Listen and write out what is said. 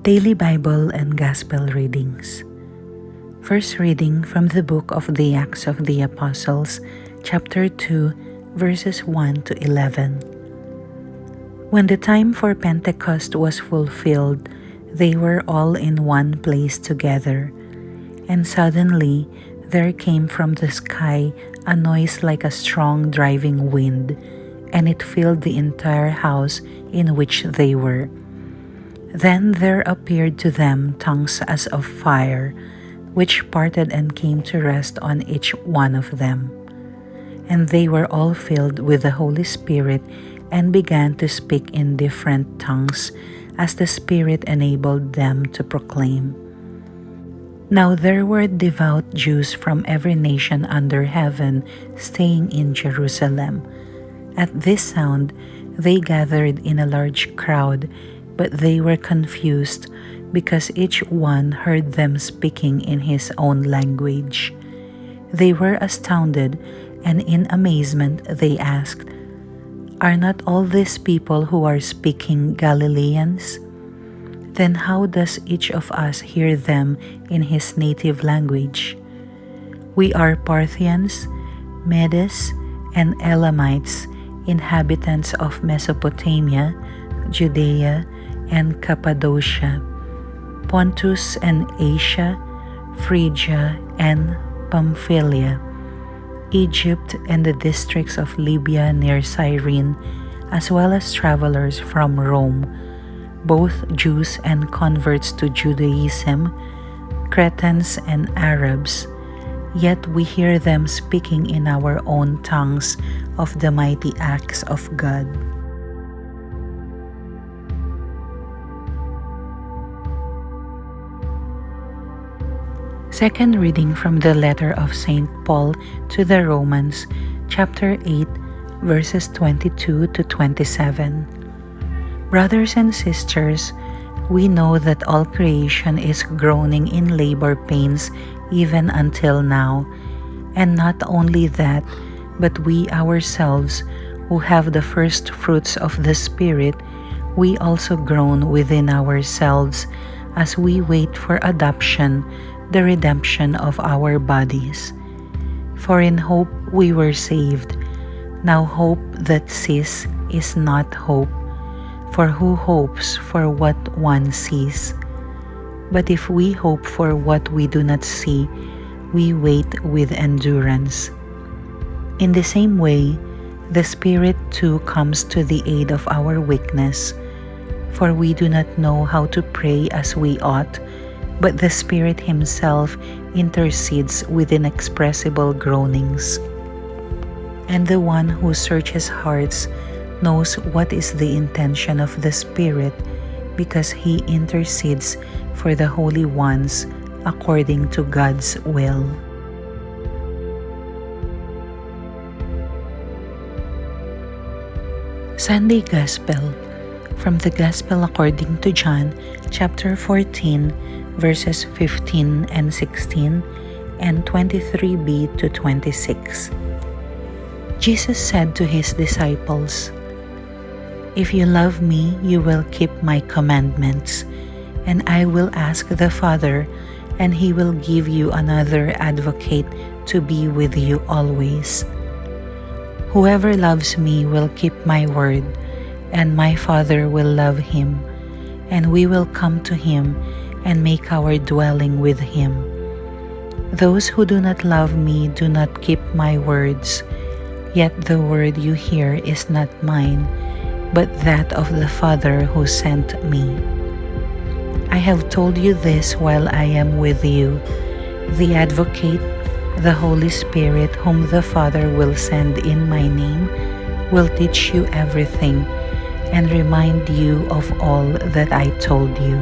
Daily Bible and Gospel Readings. First reading from the book of the Acts of the Apostles, chapter 2, verses 1 to 11. When the time for Pentecost was fulfilled, they were all in one place together. And suddenly there came from the sky a noise like a strong driving wind, and it filled the entire house in which they were. Then there appeared to them tongues as of fire, which parted and came to rest on each one of them. And they were all filled with the Holy Spirit and began to speak in different tongues as the Spirit enabled them to proclaim. Now there were devout Jews from every nation under heaven staying in Jerusalem. At this sound, they gathered in a large crowd, but they were confused because each one heard them speaking in his own language. They were astounded, and in amazement they asked, "Are not all these people who are speaking Galileans? Then how does each of us hear them in his native language? We are Parthians, Medes, and Elamites, inhabitants of Mesopotamia, Judea, and Cappadocia, Pontus and Asia, Phrygia and Pamphylia, Egypt and the districts of Libya near Cyrene, as well as travelers from Rome, both Jews and converts to Judaism, Cretans and Arabs. Yet we hear them speaking in our own tongues of the mighty acts of God." Second reading from the letter of St. Paul to the Romans, chapter 8, verses 22 to 27. Brothers and sisters, we know that all creation is groaning in labor pains even until now. And not only that, but we ourselves, who have the first fruits of the Spirit, we also groan within ourselves as we wait for adoption, the redemption of our bodies. For in hope we were saved. Now hope that sees is not hope, for who hopes for what one sees? But if we hope for what we do not see, we wait with endurance. In the same way, the Spirit too comes to the aid of our weakness, for we do not know how to pray as we ought, but the Spirit Himself intercedes with inexpressible groanings. And the one who searches hearts knows what is the intention of the Spirit, because He intercedes for the holy ones according to God's will. Sunday Gospel. From the Gospel according to John, chapter 14, verses 15 and 16, and 23b to 26. Jesus said to His disciples, "If you love me, you will keep my commandments, and I will ask the Father, and He will give you another advocate to be with you always. Whoever loves me will keep my word, and my Father will love him, and we will come to him and make our dwelling with him. Those who do not love me do not keep my words, yet the word you hear is not mine, but that of the Father who sent me. I have told you this while I am with you. The Advocate, the Holy Spirit, whom the Father will send in my name, will teach you everything and remind you of all that I told you.